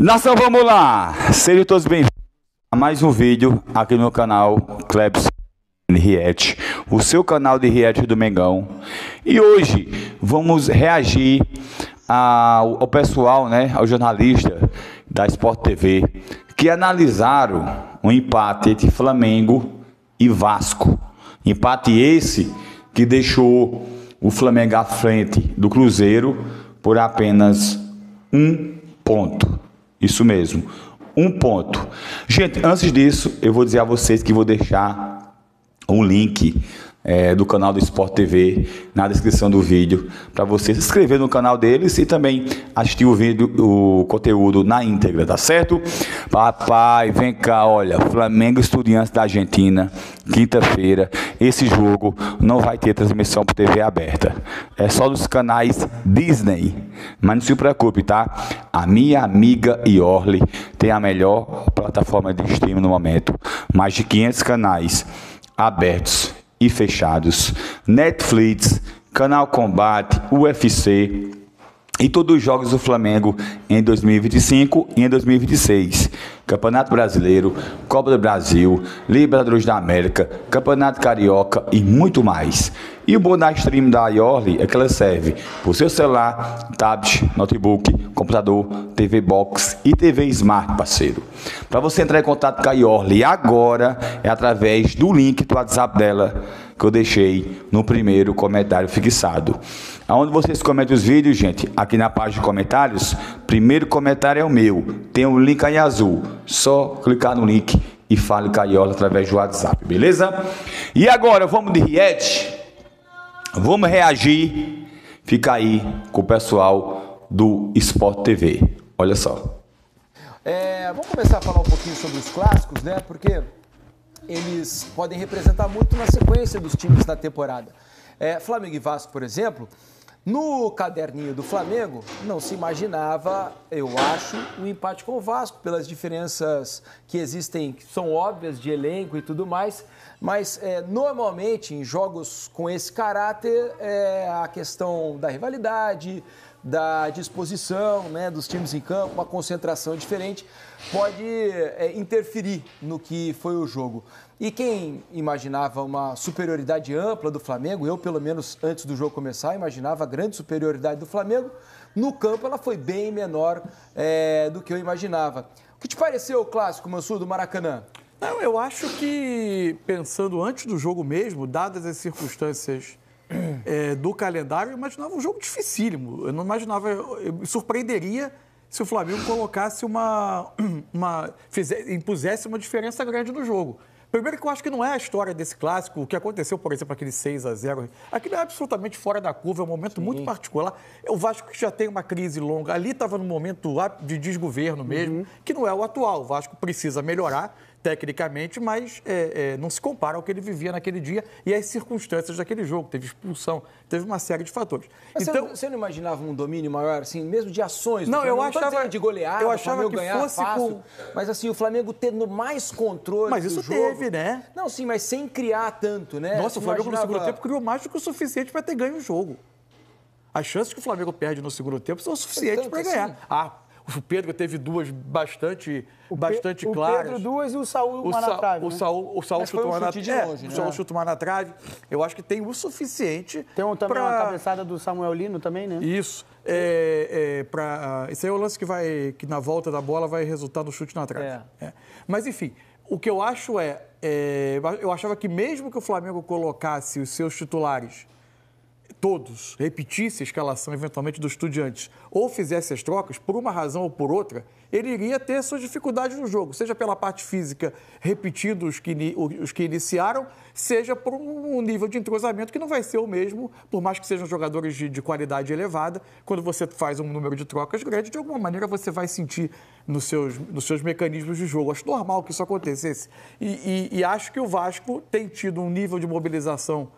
Nação, vamos lá! Sejam todos bem-vindos a mais um vídeo aqui no canal Clebson React, o seu canal de react do Mengão. E hoje vamos reagir ao pessoal, né, ao jornalista da Sport TV, que analisaram um empate entre Flamengo e Vasco. Empate esse que deixou o Flamengo à frente do Cruzeiro por apenas um ponto. Isso mesmo, um ponto. Gente, antes disso, eu vou dizer a vocês que vou deixar um link do canal do Sport TV na descrição do vídeo, para você se inscrever no canal deles e também assistir o vídeo, o conteúdo na íntegra, tá certo? Papai, vem cá, olha, Flamengo e Estudiantes da Argentina, quinta-feira. Esse jogo não vai ter transmissão por TV aberta, é só dos canais Disney, mas não se preocupe, tá? A minha amiga Iorli tem a melhor plataforma de streaming no momento, mais de 500 canais abertos e fechados, Netflix, Canal Combate, UFC e todos os jogos do Flamengo em 2025 e em 2026. Campeonato Brasileiro, Copa do Brasil, Libertadores da América, Campeonato Carioca e muito mais. E o bom da stream da Iorli é que ela serve para o seu celular, tablet, notebook, computador, TV Box e TV Smart, parceiro. Para você entrar em contato com a Iorli agora é através do link do WhatsApp dela, que eu deixei no primeiro comentário fixado. Aonde vocês comentam os vídeos, gente, aqui na página de comentários, primeiro comentário é o meu, tem um link aí azul, só clicar no link e fale com a Iorli através do WhatsApp, beleza? E agora vamos de react, vamos reagir, fica aí com o pessoal do Sport TV, olha só. Vamos começar a falar um pouquinho sobre os clássicos, né, porque eles podem representar muito na sequência dos times da temporada. Flamengo e Vasco, por exemplo, no caderninho do Flamengo não se imaginava, eu acho, um empate com o Vasco, pelas diferenças que existem, que são óbvias de elenco e tudo mais, mas normalmente em jogos com esse caráter, a questão da rivalidade, da disposição, né, dos times em campo, uma concentração diferente, pode interferir no que foi o jogo. E quem imaginava uma superioridade ampla do Flamengo, eu pelo menos antes do jogo começar, imaginava a grande superioridade do Flamengo, no campo ela foi bem menor do que eu imaginava. O que te pareceu o clássico, Mansur, do Maracanã? Não, eu acho que, pensando antes do jogo mesmo, dadas as circunstâncias do calendário, eu imaginava um jogo dificílimo. Eu não imaginava, eu me surpreenderia se o Flamengo colocasse impusesse uma diferença grande no jogo. Primeiro que eu acho que não é a história desse clássico, o que aconteceu, por exemplo, aquele 6-0, aquilo é absolutamente fora da curva, é um momento muito particular. O Vasco que já tem uma crise longa, ali estava num momento de desgoverno mesmo, que não é o atual. O Vasco precisa melhorar tecnicamente, mas não se compara ao que ele vivia naquele dia e às circunstâncias daquele jogo. Teve expulsão, teve uma série de fatores. Mas então, você não imaginava um domínio maior, assim, mesmo de ações? Não, eu achava de goleada, eu achava o Flamengo que ganhar fosse fácil, mas assim, o Flamengo tendo mais controle. Mas isso do jogo. teve, né? Não, sim, mas sem criar tanto, né? Nossa, o Flamengo no segundo tempo criou mais do que o suficiente para ter ganho o jogo. As chances que o Flamengo perde no segundo tempo são suficientes para ganhar. Assim? O Pedro teve duas bastante claras. O Pedro duas e o Saúl uma na trave. O Saúl chutou uma na trave. O Saúl chutou uma na trave. Eu acho que tem o suficiente. Tem também uma cabeçada do Samuel Lino também, né? Isso. Esse aí é o lance que na volta da bola vai resultar no chute na trave. Mas, enfim, o que eu acho eu achava que mesmo que o Flamengo colocasse os seus titulares todos, repetisse a escalação eventualmente dos Estudiantes ou fizesse as trocas, por uma razão ou por outra, ele iria ter suas dificuldades no jogo, seja pela parte física, repetindo os que iniciaram, seja por um nível de entrosamento que não vai ser o mesmo, por mais que sejam jogadores de qualidade elevada. Quando você faz um número de trocas grande, de alguma maneira você vai sentir nos seus mecanismos de jogo. Acho normal que isso acontecesse. E acho que o Vasco tem tido um nível de mobilização,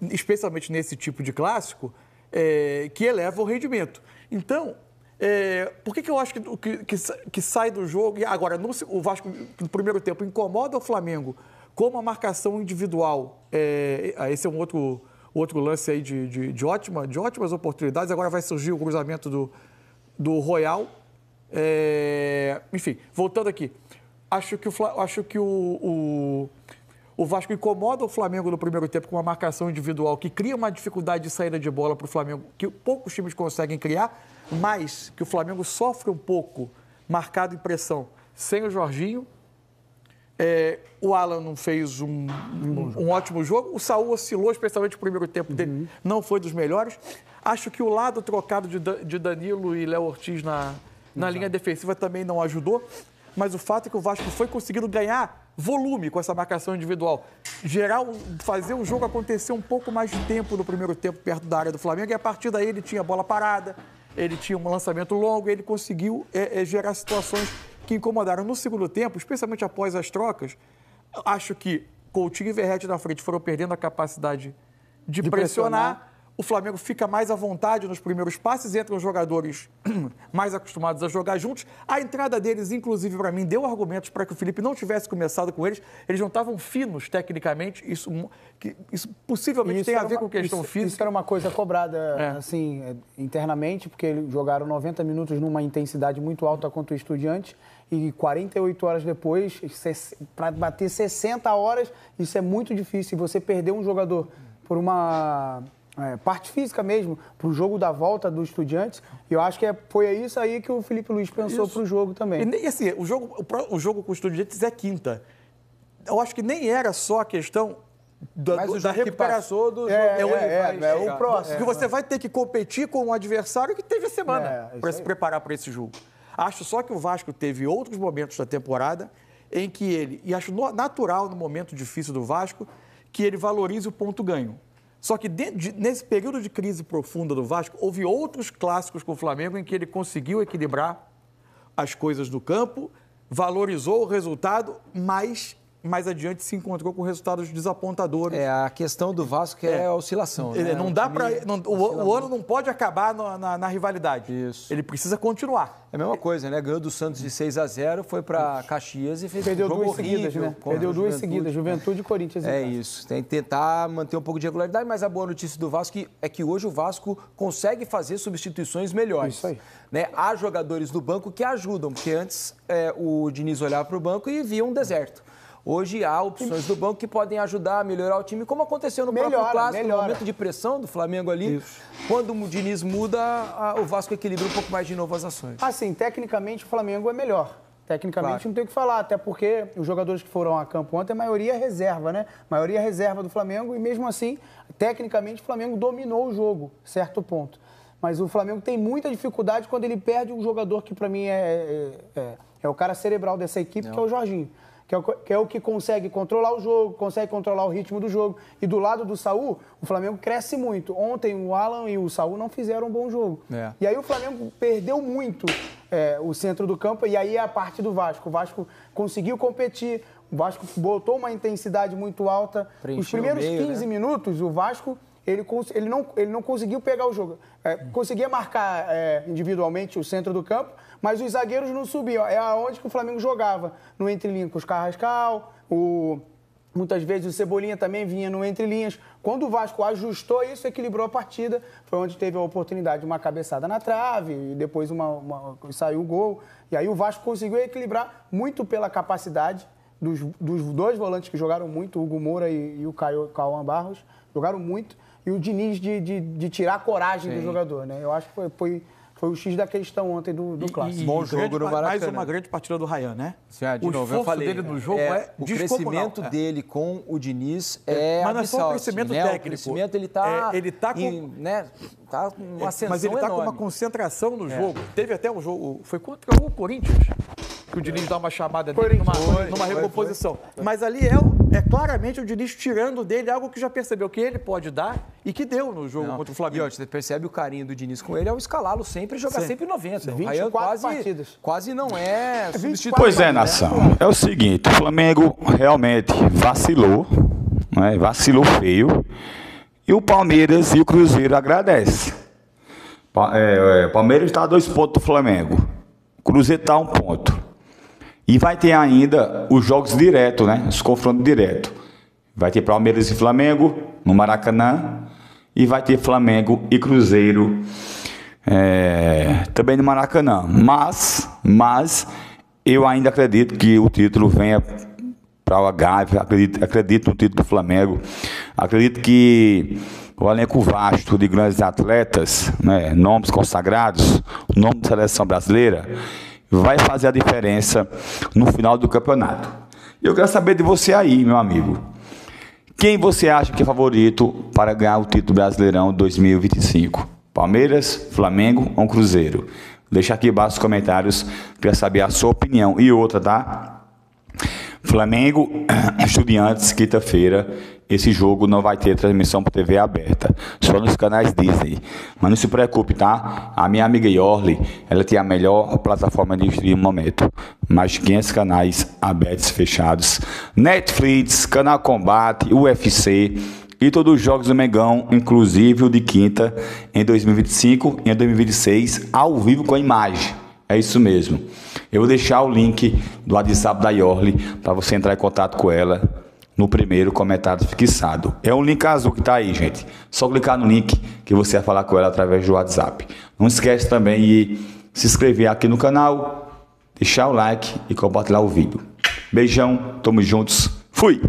especialmente nesse tipo de clássico, que eleva o rendimento. Então, por que eu acho que sai do jogo... E agora, o Vasco, no primeiro tempo, incomoda o Flamengo com uma marcação individual. Esse é um outro lance aí de ótimas oportunidades. Agora vai surgir o cruzamento do Royal. Enfim, voltando aqui. Acho que o Vasco incomoda o Flamengo no primeiro tempo com uma marcação individual que cria uma dificuldade de saída de bola para o Flamengo, que poucos times conseguem criar, mas que o Flamengo sofre um pouco marcado em pressão sem o Jorginho. O Alan não fez um ótimo jogo. O Saúl oscilou, especialmente o primeiro tempo dele, não foi dos melhores. Acho que o lado trocado de Danilo e Léo Ortiz na linha defensiva também não ajudou. Mas o fato é que o Vasco foi conseguindo ganhar volume com essa marcação individual. Fazer o jogo acontecer um pouco mais de tempo no primeiro tempo perto da área do Flamengo. E a partir daí ele tinha bola parada, ele tinha um lançamento longo, ele conseguiu gerar situações que incomodaram. No segundo tempo, especialmente após as trocas, acho que Coutinho e Verratti na frente foram perdendo a capacidade de pressionar. O Flamengo fica mais à vontade nos primeiros passes, entram os jogadores mais acostumados a jogar juntos. A entrada deles, inclusive, para mim, deu argumentos para que o Felipe não tivesse começado com eles. Eles não estavam finos tecnicamente. Isso possivelmente tem a ver com questão física. Isso era uma coisa cobrada assim, internamente, porque eles jogaram 90 minutos numa intensidade muito alta contra o Estudiantes. E 48 horas depois, para bater 60 horas, isso é muito difícil. E você perder um jogador por uma... parte física mesmo, para o jogo da volta do Estudiantes. E eu acho que foi isso aí que o Felipe Luiz pensou para o jogo também. E assim, o jogo com o Estudiantes é quinta. Eu acho que nem era só a questão da recuperação do jogo. O próximo. Porque você vai ter que competir com um adversário que teve a semana para se preparar para esse jogo. Acho só que o Vasco teve outros momentos da temporada em que ele, e acho natural no momento difícil do Vasco, que ele valorize o ponto ganho. Só que nesse período de crise profunda do Vasco, houve outros clássicos com o Flamengo em que ele conseguiu equilibrar as coisas do campo, valorizou o resultado, mas mais adiante se encontrou com resultados desapontadores. A questão do Vasco é a oscilação. Né? Não dá para... O ano não pode acabar na rivalidade. Isso. Ele precisa continuar. É a mesma coisa, né? Ganhou do Santos de 6-0, foi para Caxias e fez Perdeu um jogo duas seguidas, né? Perdeu duas seguidas, Juventude e Corinthians. Isso. Tem que tentar manter um pouco de regularidade, mas a boa notícia do Vasco é que hoje o Vasco consegue fazer substituições melhores. Isso aí. Né? Há jogadores do banco que ajudam, porque antes o Diniz olhava para o banco e via um deserto. Hoje há opções do banco que podem ajudar a melhorar o time, como aconteceu no próprio clássico, no momento de pressão do Flamengo ali. Isso. Quando o Diniz muda, o Vasco equilibra um pouco mais de novo as ações. Assim, tecnicamente o Flamengo é melhor. Tecnicamente não tem o que falar, até porque os jogadores que foram a campo ontem, a maioria é reserva, né? A maioria é reserva do Flamengo e mesmo assim, tecnicamente o Flamengo dominou o jogo, certo ponto. Mas o Flamengo tem muita dificuldade quando ele perde um jogador que para mim é o cara cerebral dessa equipe, que é o Jorginho. Que é o que consegue controlar o jogo, consegue controlar o ritmo do jogo. E do lado do Saúl, o Flamengo cresce muito. Ontem o Alan e o Saúl não fizeram um bom jogo. E aí o Flamengo perdeu muito o centro do campo, e aí é a parte do Vasco. O Vasco conseguiu competir, o Vasco botou uma intensidade muito alta. Os primeiros 15 minutos, o Vasco... Ele não conseguiu pegar o jogo. Conseguia marcar individualmente o centro do campo, mas os zagueiros não subiam. É aonde que o Flamengo jogava. No entrelinha com os Carrascal, muitas vezes o Cebolinha também vinha no entrelinhas. Quando o Vasco ajustou isso, equilibrou a partida, foi onde teve a oportunidade de uma cabeçada na trave, e depois saiu o gol. E aí o Vasco conseguiu equilibrar muito pela capacidade dos dois volantes que jogaram muito, o Hugo Moura e o Cauã Barros, jogaram muito. E o Diniz de tirar a coragem do jogador, né? Eu acho que foi o X da questão ontem do clássico. Bom jogo no Maracanã. Mais uma grande partida do Ryan, né? De novo, eu falei, dele no jogo o crescimento dele com o Diniz mas não é só o crescimento técnico. O crescimento, ele tá com uma ascensão mas ele tá enorme. Com uma concentração no jogo. Teve até um jogo, foi contra o Corinthians, que o Diniz dá uma chamada dele numa recomposição. Mas ali é claramente o Diniz tirando dele algo que já percebeu que ele pode dar e que deu no jogo contra o Flamengo. E você percebe o carinho do Diniz com ele ao escalá-lo sempre e jogar sempre 90. 24 partidas. Quase não é substituído. Pois é, nação. É o seguinte, o Flamengo realmente vacilou, né? Vacilou feio. E o Palmeiras e o Cruzeiro agradecem. Palmeiras está a 2 pontos do Flamengo. O Cruzeiro está a 1 ponto. E vai ter ainda os jogos diretos, né? Os confrontos diretos. Vai ter Palmeiras e Flamengo no Maracanã. E vai ter Flamengo e Cruzeiro também no Maracanã. Mas eu ainda acredito que o título venha para o Gávea, acredito no título do Flamengo, acredito que o elenco vasto de grandes atletas, né, nomes consagrados, o nome da seleção brasileira, vai fazer a diferença no final do campeonato. Eu quero saber de você aí, meu amigo. Quem você acha que é favorito para ganhar o título Brasileirão 2025? Palmeiras, Flamengo ou Cruzeiro? Deixa aqui embaixo nos comentários, quero saber a sua opinião. E outra, tá? Flamengo, Estudiantes, quinta-feira. Esse jogo não vai ter transmissão por TV aberta, só nos canais Disney. Mas não se preocupe, tá? A minha amiga Yorli, ela tem a melhor plataforma de streaming no momento. Mais de 500 canais abertos e fechados. Netflix, Canal Combate, UFC e todos os jogos do Mengão, inclusive o de quinta, em 2025 e em 2026, ao vivo com a imagem. É isso mesmo. Eu vou deixar o link do WhatsApp da Yorli para você entrar em contato com ela no primeiro comentário fixado. É um link azul que está aí, gente. Só clicar no link que você vai falar com ela através do WhatsApp. Não esquece também de se inscrever aqui no canal, deixar o like e compartilhar o vídeo. Beijão, tamo juntos. Fui!